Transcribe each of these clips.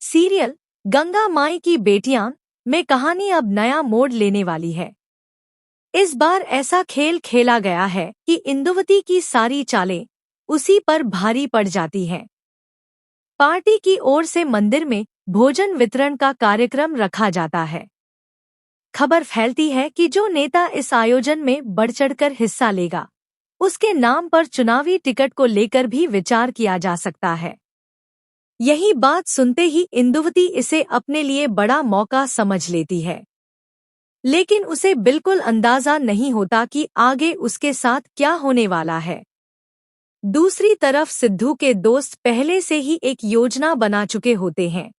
Serial Ganga माई की बेटियां में कहानी अब नया मोड़ लेने वाली है। इस बार ऐसा खेल खेला गया है कि इंदुवती की सारी चालें उसी पर भारी पड़ जाती हैं। पार्टी की ओर से मंदिर में भोजन वितरण का कार्यक्रम रखा जाता है। खबर फैलती है कि जो नेता इस आयोजन में बढ़-चढ़कर हिस्सा लेगा, उसके नाम पर चुनावी टिकट को लेकर भी विचार किया जा सकता है। यही बात सुनते ही इंदुवती इसे अपने लिए बड़ा मौका समझ लेती है, लेकिन उसे बिल्कुल अंदाजा नहीं होता कि आगे उसके साथ क्या होने वाला है। दूसरी तरफ सिद्धू के दोस्त पहले से ही एक योजना बना चुके होते हैं।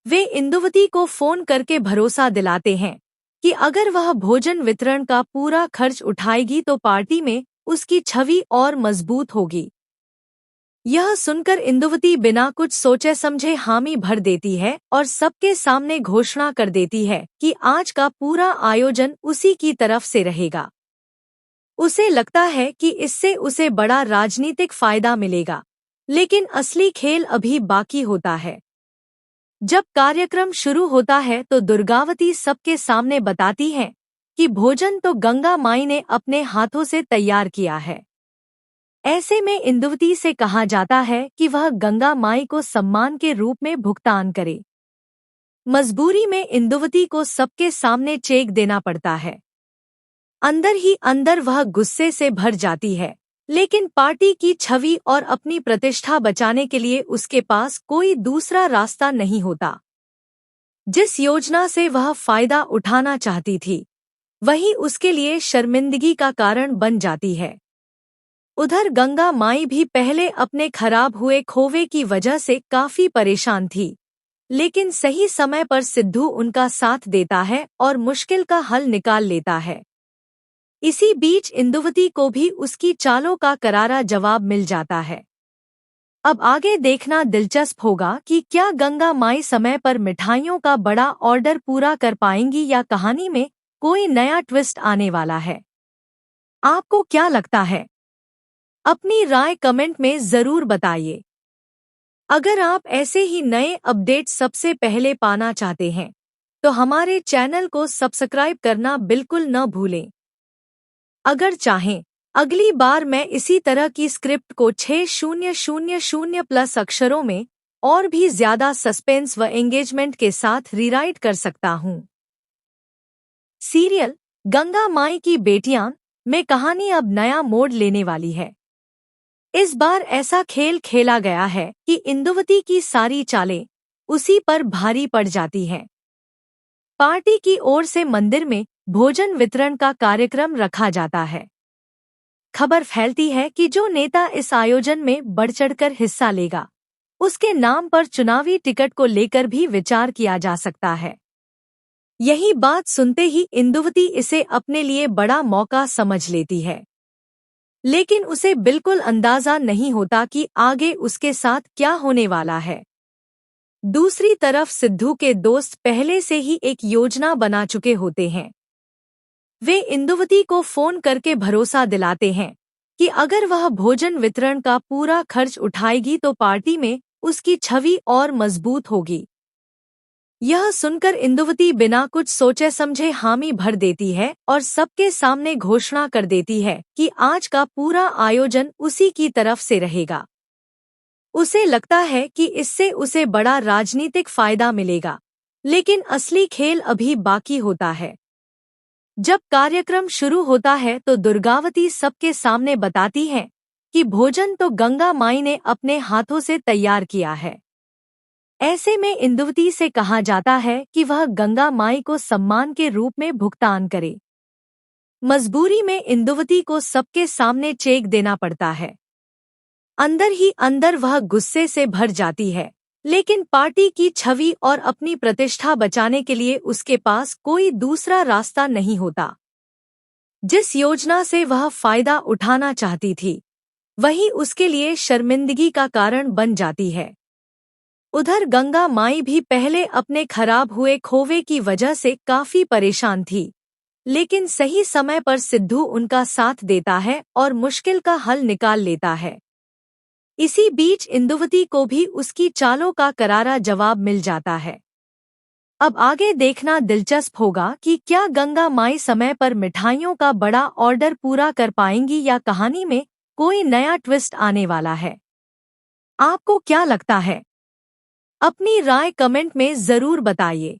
वे इंदुवती को फोन करके भरोसा दिलाते हैं कि अगर वह भोजन वितरण का पूरा खर्च उठाएगी तो पार्टी में उसकी छवि और मजबूत होगी। यह सुनकर इंदुवती बिना कुछ सोचे समझे हामी भर देती है और सबके सामने घोषणा कर देती है कि आज का पूरा आयोजन उसी की तरफ से रहेगा। उसे लगता है कि इससे उसे बड़ा राजनीतिक फायदा मिलेगा, लेकिन असली खेल अभी बाकी होता है। जब कार्यक्रम शुरू होता है तो दुर्गावती सबके सामने बताती है कि भोजन तो गंगा माई ने अपने हाथों से तैयार किया है। ऐसे में इंदुवती से कहा जाता है कि वह गंगा माई को सम्मान के रूप में भुगतान करे। मजबूरी में इंदुवती को सबके सामने चेक देना पड़ता है। अंदर ही अंदर वह गुस्से से भर जाती है, लेकिन पार्टी की छवि और अपनी प्रतिष्ठा बचाने के लिए उसके पास कोई दूसरा रास्ता नहीं होता। जिस योजना से वह फायदा उठाना चाहती थी, वही उसके लिए शर्मिंदगी का कारण बन जाती है। उधर गंगा माई भी पहले अपने खराब हुए खोवे की वजह से काफी परेशान थी, लेकिन सही समय पर सिद्धू उनका साथ देता है और मुश्किल का हल निकाल लेता है। इसी बीच इंदुवती को भी उसकी चालों का करारा जवाब मिल जाता है। अब आगे देखना दिलचस्प होगा कि क्या गंगा माई समय पर मिठाइयों का बड़ा ऑर्डर पूरा कर पाएंगी या कहानी में कोई नया ट्विस्ट आने वाला है। आपको क्या लगता है? अपनी राय कमेंट में जरूर बताइए। अगर आप ऐसे ही नए अपडेट सबसे पहले पाना चाहते हैं, तो हमारे चैनल को सब्सक्राइब करना बिल्कुल न भूलें। अगर चाहें, अगली बार मैं इसी तरह की स्क्रिप्ट को 6000+ अक्षरों में और भी ज्यादा सस्पेंस व एंगेजमेंट के साथ रीराइट कर सकता हूं। सीरियल गंगा माई की बेटियां में कहानी अब नया मोड़ लेने वाली है। इस बार ऐसा खेल खेला गया है कि इंदुवती की सारी चालें उसी पर भारी पड़ जाती हैं। पार्टी की ओर से मंदिर में भोजन वितरण का कार्यक्रम रखा जाता है। खबर फैलती है कि जो नेता इस आयोजन में बढ़-चढ़कर हिस्सा लेगा, उसके नाम पर चुनावी टिकट को लेकर भी विचार किया जा सकता है। यही बात सुनते ही इंदुवती इसे अपने लिए बड़ा मौका समझ लेती है, लेकिन उसे बिल्कुल अंदाजा नहीं होता कि आगे उसके साथ क्या होने वाला है। दूसरी तरफ सिद्धू के दोस्त पहले से ही एक योजना बना चुके होते हैं। वे इंदुवती को फोन करके भरोसा दिलाते हैं कि अगर वह भोजन वितरण का पूरा खर्च उठाएगी तो पार्टी में उसकी छवि और मजबूत होगी। यह सुनकर इंदुवती बिना कुछ सोचे समझे हामी भर देती है और सबके सामने घोषणा कर देती है कि आज का पूरा आयोजन उसी की तरफ से रहेगा। उसे लगता है कि इससे उसे बड़ा राजनीतिक फायदा मिलेगा, लेकिन असली खेल अभी बाकी होता है। जब कार्यक्रम शुरू होता है तो दुर्गावती सबके सामने बताती है कि भोजन तो गंगा माई ने अपने हाथों से तैयार किया है। ऐसे में इंदुवती से कहा जाता है कि वह गंगा माई को सम्मान के रूप में भुगतान करे। मजबूरी में इंदुवती को सबके सामने चेक देना पड़ता है। अंदर ही अंदर वह गुस्से से भर जाती है, लेकिन पार्टी की छवि और अपनी प्रतिष्ठा बचाने के लिए उसके पास कोई दूसरा रास्ता नहीं होता। जिस योजना से वह फायदा उठाना चाहती थी, वही उसके लिए शर्मिंदगी का कारण बन जाती है। उधर गंगा माई भी पहले अपने खराब हुए खोवे की वजह से काफी परेशान थी, लेकिन सही समय पर सिद्धू उनका साथ देता है और मुश्किल का हल निकाल लेता है। इसी बीच इंदुवती को भी उसकी चालों का करारा जवाब मिल जाता है। अब आगे देखना दिलचस्प होगा कि क्या गंगा माई समय पर मिठाइयों का बड़ा ऑर्डर पूरा कर पाएंगी या कहानी में कोई नया ट्विस्ट आने वाला है। आपको क्या लगता है? अपनी राय कमेंट में जरूर बताइए।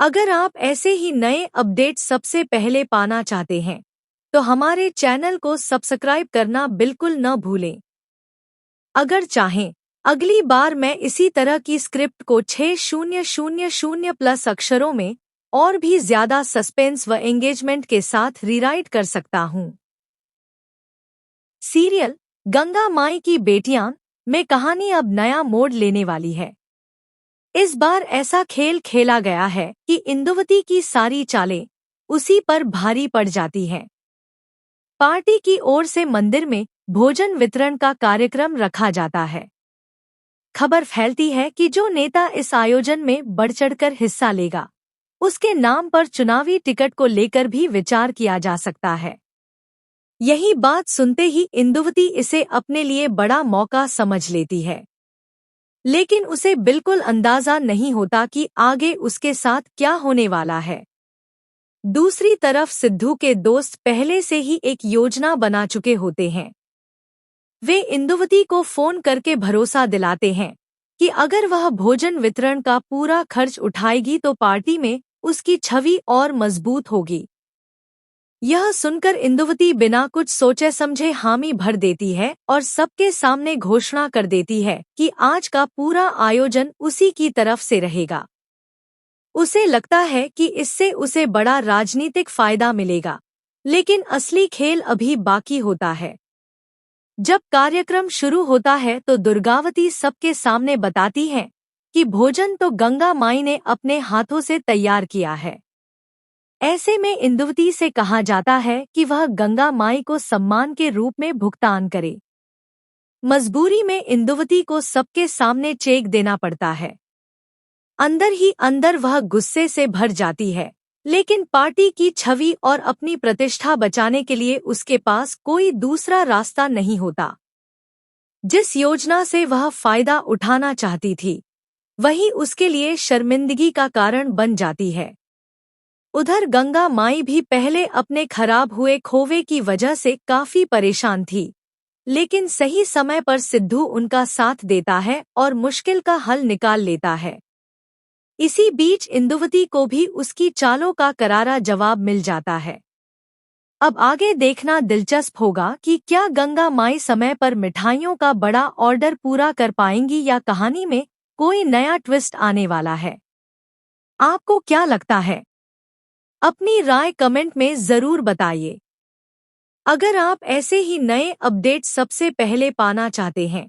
अगर आप ऐसे ही नए अपडेट सबसे पहले पाना चाहते हैं तो हमारे चैनल को सब्सक्राइब करना बिल्कुल न भूलें। अगर चाहें अगली बार मैं इसी तरह की स्क्रिप्ट को 6000 प्लस अक्षरों में और भी ज्यादा सस्पेंस व एंगेजमेंट के साथ रीराइट कर सकता हूं। सीरियल गंगा माई की बेटियां में कहानी अब नया मोड़ लेने वाली है। इस बार ऐसा खेल खेला गया है कि इंदुवती की सारी चालें उसी पर भारी पड़ जाती हैं। पार्टी की ओर से मंदिर में भोजन वितरण का कार्यक्रम रखा जाता है। खबर फैलती है कि जो नेता इस आयोजन में बढ़-चढ़कर हिस्सा लेगा, उसके नाम पर चुनावी टिकट को लेकर भी विचार किया जा सकता है। यही बात सुनते ही इंदुवती इसे अपने लिए बड़ा मौका समझ लेती है, लेकिन उसे बिल्कुल अंदाजा नहीं होता कि आगे उसके साथ क्या होने वाला है। दूसरी तरफ सिद्धू के दोस्त पहले से ही एक योजना बना चुके होते हैं। वे इंदुवती को फोन करके भरोसा दिलाते हैं कि अगर वह भोजन वितरण का पूरा खर्च उठाएगी तो पार्टी में उसकी छवि और मजबूत होगी। यह सुनकर इंदुवती बिना कुछ सोचे समझे हामी भर देती है और सबके सामने घोषणा कर देती है कि आज का पूरा आयोजन उसी की तरफ से रहेगा। उसे लगता है कि इससे उसे बड़ा राजनीतिक फायदा मिलेगा, लेकिन असली खेल अभी बाकी होता है। जब कार्यक्रम शुरू होता है तो दुर्गावती सबके सामने बताती है कि भोजन तो गंगा माई ने अपने हाथों से तैयार किया है। ऐसे में इंदुवती से कहा जाता है कि वह गंगा माई को सम्मान के रूप में भुगतान करे। मजबूरी में इंदुवती को सबके सामने चेक देना पड़ता है। अंदर ही अंदर वह गुस्से से भर जाती है, लेकिन पार्टी की छवि और अपनी प्रतिष्ठा बचाने के लिए उसके पास कोई दूसरा रास्ता नहीं होता। जिस योजना से वह फायदा उठाना चाहती थी, वही उसके लिए शर्मिंदगी का कारण बन जाती है। उधर गंगा माई भी पहले अपने खराब हुए खोवे की वजह से काफी परेशान थी, लेकिन सही समय पर सिद्धू उनका साथ देता है और मुश्किल का हल निकाल लेता है। इसी बीच इंदुवती को भी उसकी चालों का करारा जवाब मिल जाता है। अब आगे देखना दिलचस्प होगा कि क्या गंगा माई समय पर मिठाइयों का बड़ा ऑर्डर पूरा कर पाएंगी या कहानी में कोई नया ट्विस्ट आने वाला है। आपको क्या लगता है? अपनी राय कमेंट में जरूर बताइए। अगर आप ऐसे ही नए अपडेट सबसे पहले पाना चाहते हैं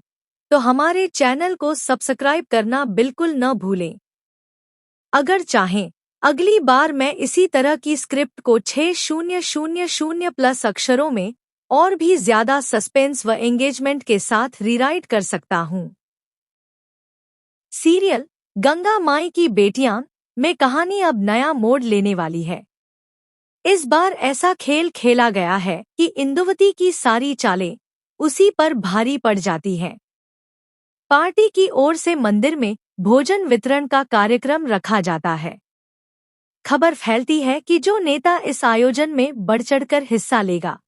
तो हमारे चैनल को सब्सक्राइब करना बिल्कुल न भूलें। अगर चाहें अगली बार मैं इसी तरह की स्क्रिप्ट को 6000 प्लस अक्षरों में और भी ज्यादा सस्पेंस व एंगेजमेंट के साथ रीराइट कर सकता हूं। सीरियल गंगा माई की बेटियां में कहानी अब नया मोड़ लेने वाली है। इस बार ऐसा खेल खेला गया है कि इंदुवती की सारी चालें उसी पर भारी पड़ जाती हैं। पार्टी की ओर से मंदिर में भोजन वितरण का कार्यक्रम रखा जाता है। खबर फैलती है कि जो नेता इस आयोजन में बढ़-चढ़कर हिस्सा लेगा,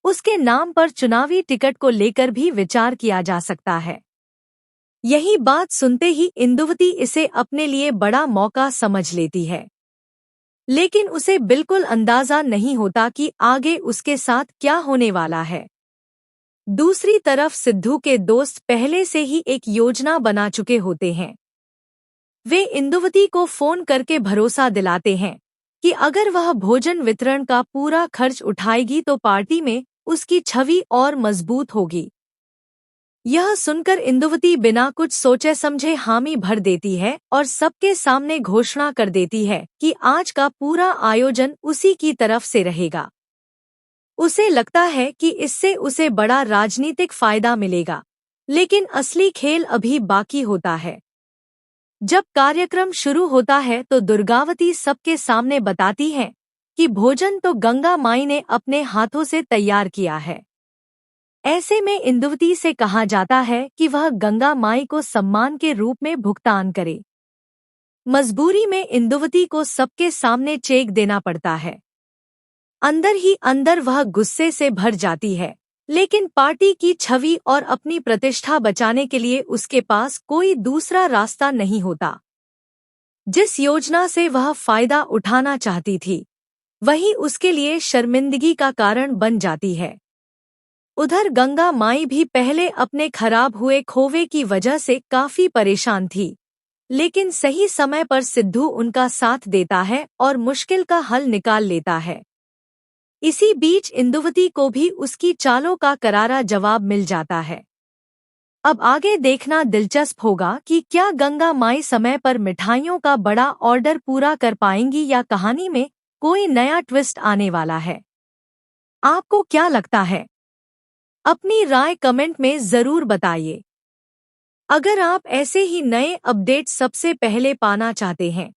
उसके नाम पर चुनावी टिकट को लेकर भी विचार किया जा सकता है। यही बात सुनते ही इंदुवती इसे अपने लिए बड़ा मौका समझ लेती है, लेकिन उसे बिल्कुल अंदाजा नहीं होता कि आगे उसके साथ क्या होने वाला है। दूसरी तरफ सिद्धू के दोस्त पहले से ही एक योजना बना चुके होते हैं। वे इंदुवती को फोन करके भरोसा दिलाते हैं कि अगर वह भोजन वितरण का पूरा खर्च उठाएगी तो पार्टी में उसकी छवि और मजबूत होगी। यह सुनकर इंदुवती बिना कुछ सोचे समझे हामी भर देती है और सबके सामने घोषणा कर देती है कि आज का पूरा आयोजन उसी की तरफ से रहेगा। उसे लगता है कि इससे उसे बड़ा राजनीतिक फायदा मिलेगा, लेकिन असली खेल अभी बाकी होता है। जब कार्यक्रम शुरू होता है तो दुर्गावती सबके सामने बताती है कि भोजन तो गंगा माई ने अपने हाथों से तैयार किया है। ऐसे में इंदुवती से कहा जाता है कि वह गंगा माई को सम्मान के रूप में भुगतान करे। मजबूरी में इंदुवती को सबके सामने चेक देना पड़ता है। अंदर ही अंदर वह गुस्से से भर जाती है, लेकिन पार्टी की छवि और अपनी प्रतिष्ठा बचाने के लिए उसके पास कोई दूसरा रास्ता नहीं होता। जिस योजना से वह फायदा उठाना चाहती थी, वही उसके लिए शर्मिंदगी का कारण बन जाती है। उधर गंगा माई भी पहले अपने खराब हुए खोवे की वजह से काफी परेशान थी, लेकिन सही समय पर सिद्धू उनका साथ देता है और मुश्किल का हल निकाल लेता है। इसी बीच इंदुवती को भी उसकी चालों का करारा जवाब मिल जाता है। अब आगे देखना दिलचस्प होगा कि क्या गंगा माई समय पर मिठाइयों का बड़ा ऑर्डर पूरा कर पाएंगी या कहानी में कोई नया ट्विस्ट आने वाला है। आपको क्या लगता है? अपनी राय कमेंट में जरूर बताइए। अगर आप ऐसे ही नए अपडेट सबसे पहले पाना चाहते हैं,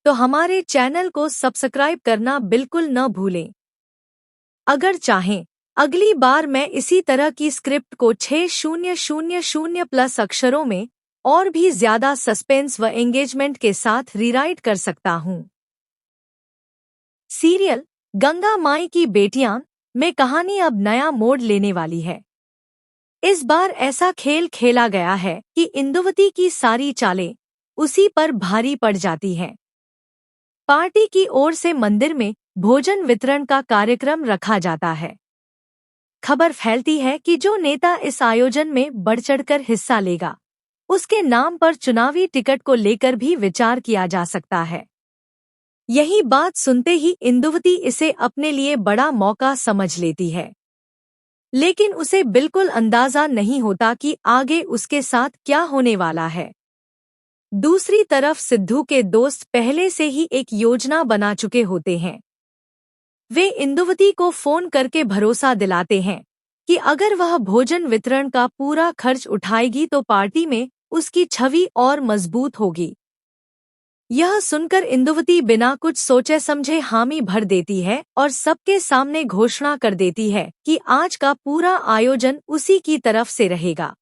तो हमारे चैनल को सब्सक्राइब करना बिल्कुल न भूलें। अगर चाहें, अगली बार मैं इसी तरह की स्क्रिप्ट को 6000 प्लस अक्षरों में और भी ज्यादा सस्पेंस व एंगेजमेंट के साथ रीराइट कर सकता हूं। सीरियल गंगा माई की बेटियां में कहानी अब नया मोड़ लेने वाली है। इस बार ऐसा खेल खेला गया है कि इंदुवती की सारी चालें उसी पर भारी पड़ जाती हैं। पार्टी की ओर से मंदिर में भोजन वितरण का कार्यक्रम रखा जाता है। खबर फैलती है कि जो नेता इस आयोजन में बढ़-चढ़कर हिस्सा लेगा, उसके नाम पर चुनावी टिकट को लेकर भी विचार किया जा सकता है। यही बात सुनते ही इंदुवती इसे अपने लिए बड़ा मौका समझ लेती है, लेकिन उसे बिल्कुल अंदाजा नहीं होता कि आगे उसके साथ क्या होने वाला है। दूसरी तरफ सिद्धू के दोस्त पहले से ही एक योजना बना चुके होते हैं। वे इंदुवती को फोन करके भरोसा दिलाते हैं कि अगर वह भोजन वितरण का पूरा खर्च उठाएगी तो पार्टी में उसकी छवि और मजबूत होगी। यह सुनकर इंदुवती बिना कुछ सोचे समझे हामी भर देती है और सबके सामने घोषणा कर देती है कि आज का पूरा आयोजन उसी की तरफ से रहेगा।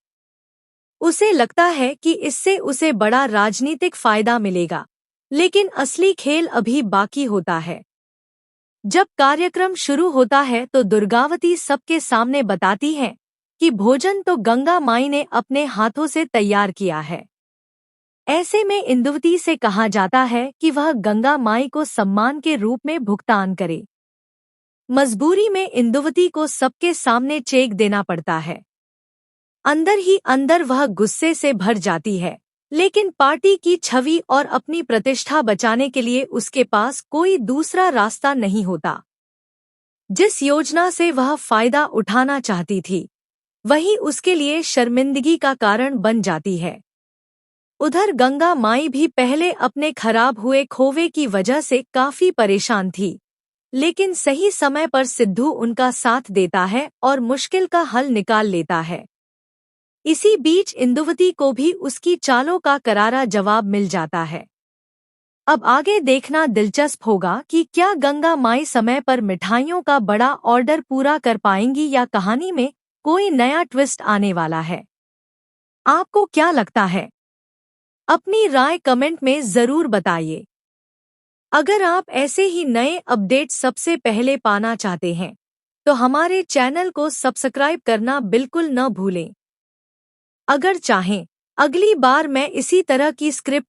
उसे लगता है कि इससे उसे बड़ा राजनीतिक फायदा मिलेगा, लेकिन असली खेल अभी बाकी होता है। जब कार्यक्रम शुरू होता है तो दुर्गावती सबके सामने बताती है कि भोजन तो गंगा माई ने अपने हाथों से तैयार किया है। ऐसे में इंदुवती से कहा जाता है कि वह गंगा माई को सम्मान के रूप में भुगतान करे। मजबूरी में इंदुवती को सबके सामने चेक देना पड़ता है। अंदर ही अंदर वह गुस्से से भर जाती है, लेकिन पार्टी की छवि और अपनी प्रतिष्ठा बचाने के लिए उसके पास कोई दूसरा रास्ता नहीं होता। जिस योजना से वह फायदा उठाना चाहती थी, वही उसके लिए शर्मिंदगी का कारण बन जाती है। उधर गंगा माई भी पहले अपने खराब हुए खोवे की वजह से काफी परेशान थी, लेकिन सही समय पर सिद्धू उनका साथ देता है और मुश्किल का हल निकाल लेता है। इसी बीच इंदुवती को भी उसकी चालों का करारा जवाब मिल जाता है। अब आगे देखना दिलचस्प होगा कि क्या गंगा माई समय पर मिठाइयों का बड़ा ऑर्डर पूरा कर पाएंगी या कहानी में कोई नया ट्विस्ट आने वाला है। आपको क्या लगता है? अपनी राय कमेंट में जरूर बताइए। अगर आप ऐसे ही नए अपडेट सबसे पहले पाना चाहते हैं, तो हमारे चैनल को सब्सक्राइब करना बिल्कुल न भूलें। अगर चाहें, अगली बार मैं इसी तरह की स्क्रिप्ट